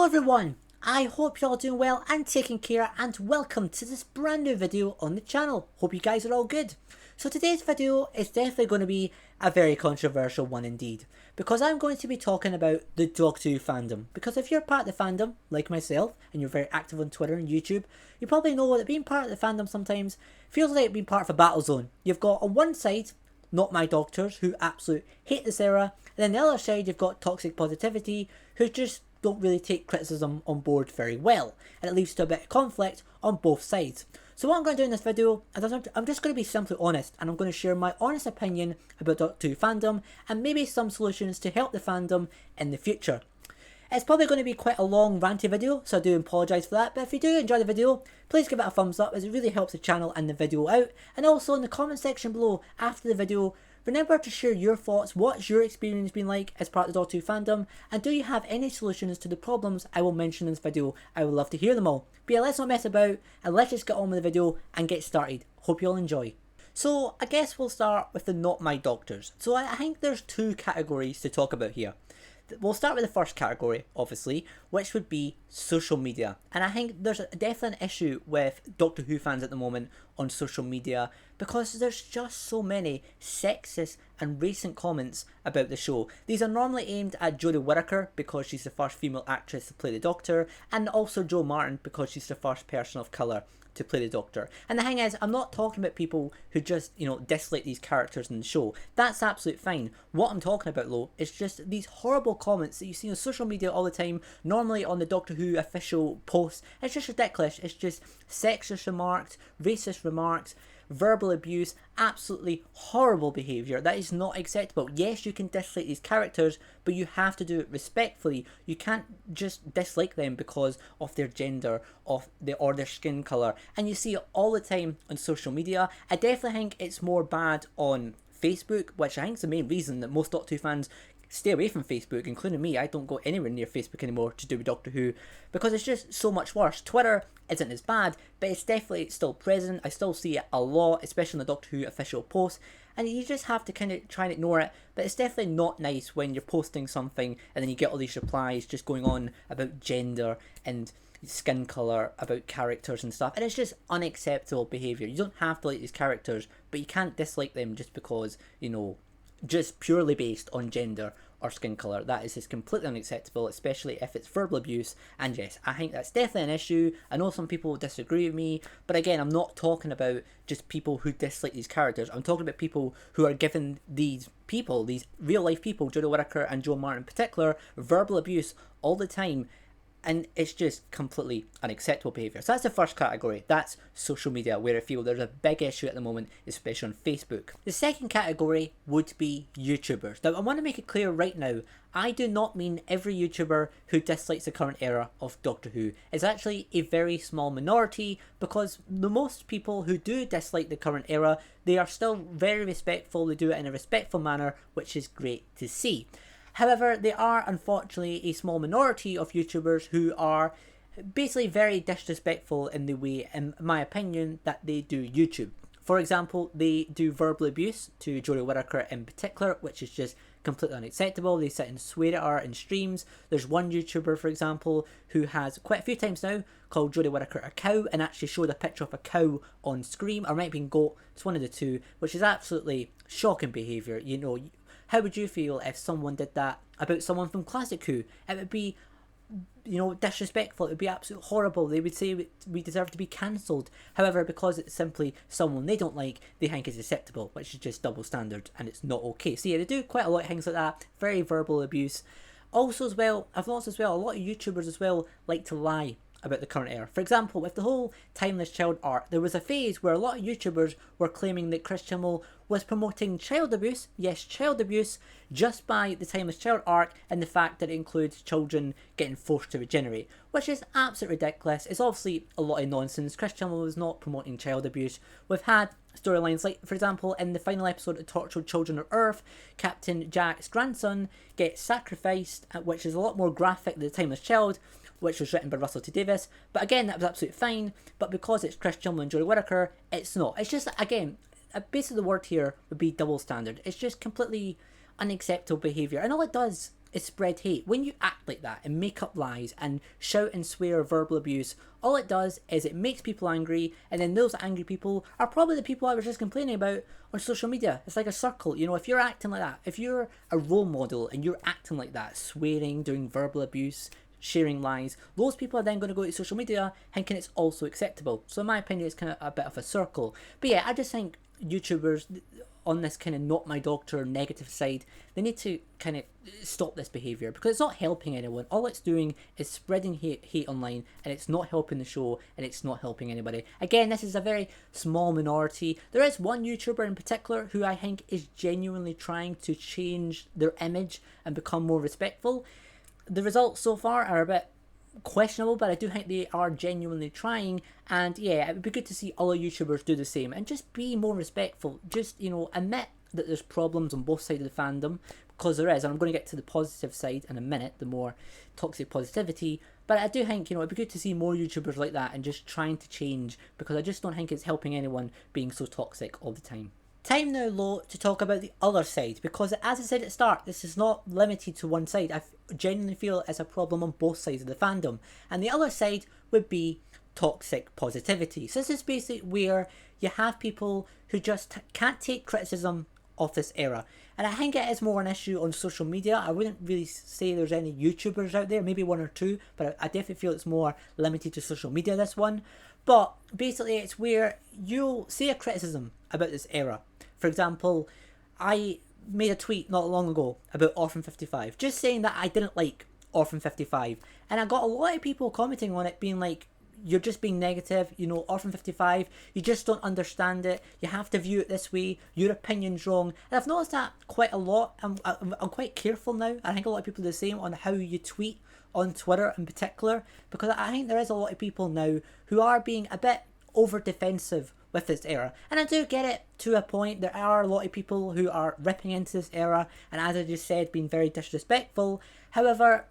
Hello everyone, I hope you're all doing well and taking care, and welcome to this brand new video on the channel. Hope you guys are all good. So today's video is definitely going to be a very controversial one indeed, because I'm going to be talking about the Doctor Who fandom. Because if you're part of the fandom, like myself, and you're very active on Twitter and YouTube, you probably know that being part of the fandom sometimes feels like being part of a battle zone. You've got on one side Not My Doctors, who absolutely hate this era, and then the other side you've got toxic positivity, who just don't really take criticism on board very well, and it leads to a bit of conflict on both sides. So what I'm going to do in this video is I'm just going to be simply honest, and I'm going to share my honest opinion about Doctor Who fandom, and maybe some solutions to help the fandom in the future. It's probably going to be quite a long ranty video, so I do apologise for that, but if you do enjoy the video, please give it a thumbs up as it really helps the channel and the video out. And also in the comment section below after the video, remember to share your thoughts. What's your experience been like as part of the Doctor Who fandom, and do you have any solutions to the problems I will mention in this video? I would love to hear them all. But yeah, let's not mess about and let's just get on with the video and get started. Hope you all enjoy. So I guess we'll start with the Not My Doctors. So I think there's two categories to talk about here. We'll start with the first category, obviously, which would be social media. And I think there's definitely an issue with Doctor Who fans at the moment on social media, because there's just so many sexist and racist comments about the show. These are normally aimed at Jodie Whittaker because she's the first female actress to play the Doctor, and also Jo Martin because she's the first person of colour to play the Doctor. And the thing is, I'm not talking about people who just, dislike these characters in the show. That's absolutely fine. What I'm talking about though is just these horrible comments that you see on social media all the time, normally on the Doctor Who official posts. It's just ridiculous. It's just sexist remarks, racist remarks, verbal abuse, absolutely horrible behaviour. That is not acceptable. Yes, you can dislike these characters, but you have to do it respectfully. You can't just dislike them because of their gender or their skin colour. And you see it all the time on social media. I definitely think it's more bad on Facebook, which I think is the main reason that most Doctor Who fans stay away from Facebook, including me. I don't go anywhere near Facebook anymore to do with Doctor Who, because it's just so much worse. Twitter isn't as bad, but it's definitely still present. I still see it a lot, especially on the Doctor Who official posts, and you just have to kind of try and ignore it. But it's definitely not nice when you're posting something and then you get all these replies just going on about gender and skin colour, about characters and stuff, and it's just unacceptable behaviour. You don't have to like these characters, but you can't dislike them just because, just purely based on gender or skin colour. That is just completely unacceptable, especially if it's verbal abuse. And yes, I think that's definitely an issue. I know some people will disagree with me, but again, I'm not talking about just people who dislike these characters. I'm talking about people who are giving these people, these real life people, Jodie Whittaker and Jo Martin in particular, verbal abuse all the time. And it's just completely unacceptable behaviour. So that's the first category. That's social media, where I feel there's a big issue at the moment, especially on Facebook. The second category would be YouTubers. Now, I want to make it clear right now, I do not mean every YouTuber who dislikes the current era of Doctor Who. It's actually a very small minority, because the most people who do dislike the current era, they are still very respectful. They do it in a respectful manner, which is great to see. However, there are unfortunately a small minority of YouTubers who are basically very disrespectful in the way, in my opinion, that they do YouTube. For example, they do verbal abuse to Jodie Whittaker in particular, which is just completely unacceptable. They sit and swear at her in streams. There's one YouTuber, for example, who has quite a few times now called Jodie Whittaker a cow and actually showed a picture of a cow on screen, or might have been goat, it's one of the two, which is absolutely shocking behaviour. How would you feel if someone did that about someone from Classic Who? It would be, disrespectful. It would be absolutely horrible. They would say we deserve to be cancelled. However, because it's simply someone they don't like, they think it's acceptable, which is just double standard, and it's not okay. So yeah, they do quite a lot of things like that. Very verbal abuse. Also as well, I've noticed as well, a lot of YouTubers as well like to lie about the current era. For example, with the whole Timeless Child arc, there was a phase where a lot of YouTubers were claiming that Chris Chibnall was promoting child abuse, yes, child abuse, just by the Timeless Child arc, and the fact that it includes children getting forced to regenerate, which is absolutely ridiculous. It's obviously a lot of nonsense. Chris Chibnall was not promoting child abuse. We've had storylines like, for example, in the final episode of Tortured Children of Earth, Captain Jack's grandson gets sacrificed, which is a lot more graphic than the Timeless Child, which was written by Russell T Davies. But again, that was absolutely fine. But because it's Chris Chibnall and Jodie Whittaker, it's not. It's just, again, basically the word here would be double standard. It's just completely unacceptable behaviour. And all it does is spread hate. When you act like that and make up lies and shout and swear verbal abuse, all it does is it makes people angry, and then those angry people are probably the people I was just complaining about on social media. It's like a circle, you know, if you're acting like that, if you're a role model and you're acting like that, swearing, doing verbal abuse, sharing lies, those people are then going to go to social media thinking it's also acceptable. So in my opinion, it's kind of a bit of a circle. But yeah, I just think YouTubers on this kind of not my doctor negative side, they need to kind of stop this behaviour, because it's not helping anyone. All it's doing is spreading hate online, and it's not helping the show, and it's not helping anybody. Again, this is a very small minority. There is one YouTuber in particular who I think is genuinely trying to change their image and become more respectful. The results so far are a bit questionable, but I do think they are genuinely trying, and yeah, it would be good to see other YouTubers do the same and just be more respectful. Just, you know, admit that there's problems on both sides of the fandom, because there is, and I'm going to get to the positive side in a minute, the more toxic positivity. But I do think, you know, it'd be good to see more YouTubers like that and just trying to change, because I just don't think it's helping anyone being so toxic all the time. Time now, Lo, to talk about the other side, because as I said at the start, this is not limited to one side. I genuinely feel it's a problem on both sides of the fandom, and the other side would be toxic positivity. So this is basically where you have people who just can't take criticism of this era, and I think it is more an issue on social media. I wouldn't really say there's any YouTubers out there, maybe one or two, but I definitely feel it's more limited to social media, this one. But basically it's where you'll say a criticism about this era. For example, I made a tweet not long ago about Orphan 55, just saying that I didn't like Orphan 55, and I got a lot of people commenting on it being like, you're just being negative, you know, Orphan 55, you just don't understand it, you have to view it this way, your opinion's wrong. And I've noticed that quite a lot. I'm quite careful now. I think a lot of people are the same on how you tweet on Twitter in particular, because I think there is a lot of people now who are being a bit over defensive with this era, and I do get it to a point. There are a lot of people who are ripping into this era, and as I just said, being very disrespectful. However,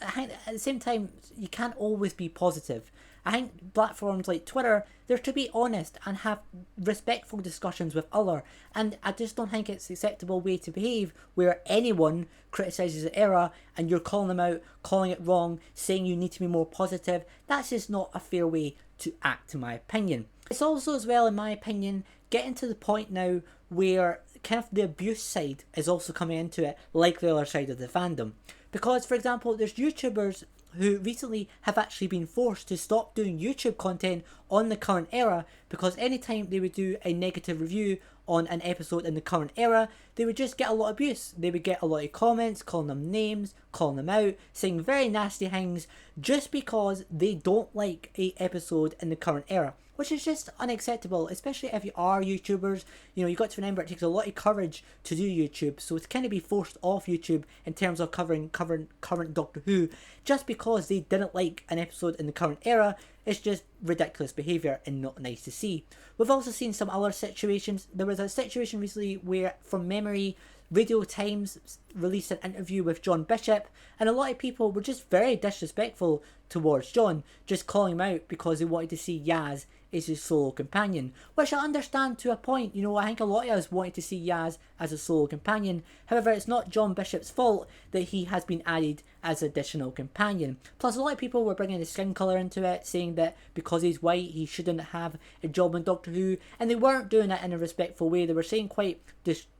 I think at the same time, you can't always be positive. I think platforms like Twitter, they're to be honest and have respectful discussions with other, and I just don't think it's an acceptable way to behave where anyone criticises the era and you're calling them out, calling it wrong, saying you need to be more positive. That's just not a fair way to act, in my opinion. It's also, as well, in my opinion, getting to the point now where kind of the abuse side is also coming into it, like the other side of the fandom. Because, for example, there's YouTubers who recently have actually been forced to stop doing YouTube content on the current era, because anytime they would do a negative review on an episode in the current era, they would just get a lot of abuse. They would get a lot of comments calling them names, calling them out, saying very nasty things, just because they don't like a episode in the current era, which is just unacceptable, especially if you are YouTubers. You know, you've got to remember it takes a lot of courage to do YouTube, so to kind of be forced off YouTube in terms of covering current Doctor Who, just because they didn't like an episode in the current era, it's just ridiculous behaviour and not nice to see. We've also seen some other situations. There was a situation recently where, from memory, Radio Times released an interview with John Bishop, and a lot of people were just very disrespectful towards John, just calling him out because they wanted to see Yaz as his solo companion, which I understand to a point. You know, I think a lot of us wanted to see Yaz as a solo companion. However, it's not John Bishop's fault that he has been added as additional companion. Plus, a lot of people were bringing the skin colour into it, saying that because he's white he shouldn't have a job in Doctor Who, and they weren't doing it in a respectful way. They were saying quite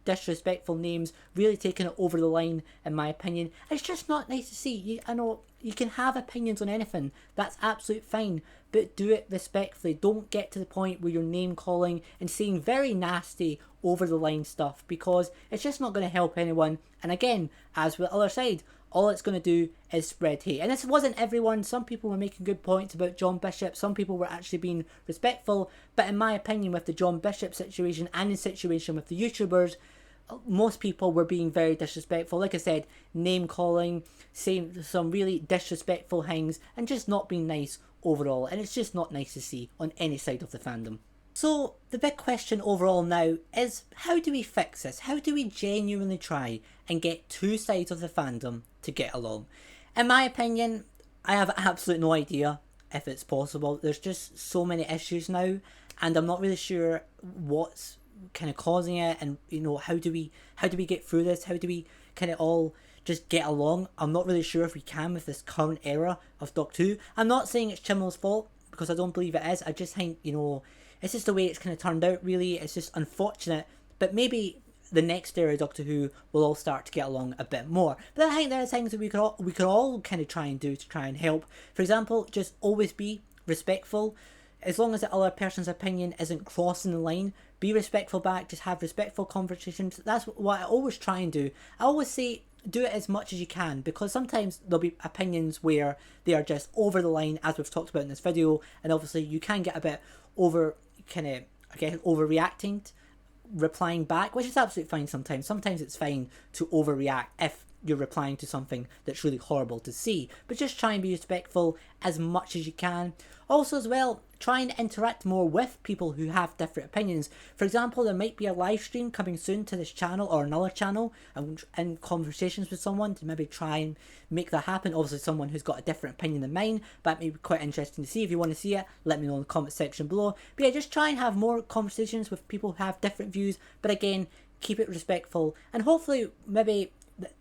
disrespectful names, really taking it over the line, in my opinion. It's just not nice to see. I know you can have opinions on anything, that's absolutely fine, but do it respectfully. Don't get to the point where you're name calling and saying very nasty, over the line stuff, because it's just not going to help anyone. And again, as with the other side, all it's going to do is spread hate. And this wasn't everyone. Some people were making good points about John Bishop, some people were actually being respectful, but in my opinion, with the John Bishop situation and the situation with the YouTubers, most people were being very disrespectful. Like I said, name calling, saying some really disrespectful things, and just not being nice overall. And it's just not nice to see on any side of the fandom. So the big question overall now is, how do we fix this? How do we genuinely try and get two sides of the fandom to get along? In my opinion, I have absolutely no idea if it's possible. There's just so many issues now, and I'm not really sure what's kind of causing it, and you know, how do we get through this? How do we kind of all just get along. I'm not really sure if we can with this current era of Doctor Who. I'm not saying it's Chibnall's fault, because I don't believe it is. I just think, you know, it's just the way it's kind of turned out, really. It's just unfortunate. But maybe the next era of Doctor Who will all start to get along a bit more. But I think there are things that we could all kind of try and do to try and help. For example, just always be respectful. As long as the other person's opinion isn't crossing the line, be respectful back. Just have respectful conversations. That's what I always try and do. I always say, do it as much as you can, because sometimes there'll be opinions where they are just over the line, as we've talked about in this video, and obviously you can get a bit overreacting, replying back, which is absolutely fine sometimes. Sometimes it's fine to overreact if you're replying to something that's really horrible to see, but just try and be respectful as much as you can. Also as well, try and interact more with people who have different opinions. For example, there might be a live stream coming soon to this channel or another channel, and in conversations with someone to maybe try and make that happen. Obviously someone who's got a different opinion than mine, but it may be quite interesting to see. If you want to see it, let me know in the comment section below. But yeah, just try and have more conversations with people who have different views, but again, keep it respectful, and hopefully maybe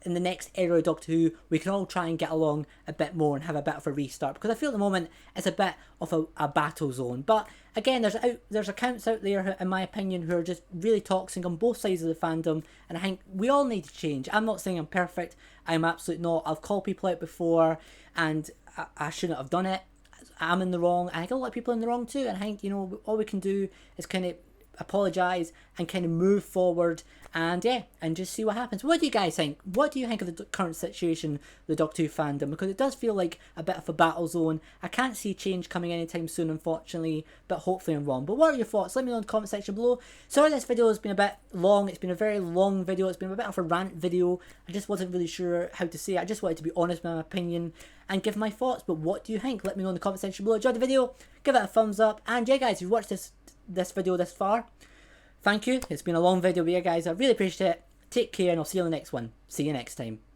in the next era of Doctor Who we can all try and get along a bit more and have a bit of a restart, because I feel at the moment it's a bit of a battle zone. But again, there's accounts out there, in my opinion, who are just really toxic on both sides of the fandom, and I think we all need to change. I'm not saying I'm perfect, I'm absolutely not. I've called people out before and I shouldn't have done it. I'm in the wrong, and I think a lot of people are in the wrong too, and I think, you know, all we can do is kind of apologise and kind of move forward, and yeah, and just see what happens. What do you guys think? What do you think of the current situation, the Doctor Who fandom? Because it does feel like a bit of a battle zone. I can't see change coming anytime soon, unfortunately, but hopefully I'm wrong. But what are your thoughts? Let me know in the comment section below. Sorry this video has been a bit long. It's been a very long video. It's been a bit of a rant video. I just wasn't really sure how to say it. I just wanted to be honest with my opinion and give my thoughts. But what do you think? Let me know in the comment section below. Enjoy the video, give it a thumbs up, and yeah guys, if you watched this video this far, thank you. It's been a long video, but yeah guys, I really appreciate it. Take care, and I'll see you on the next one. See you next time.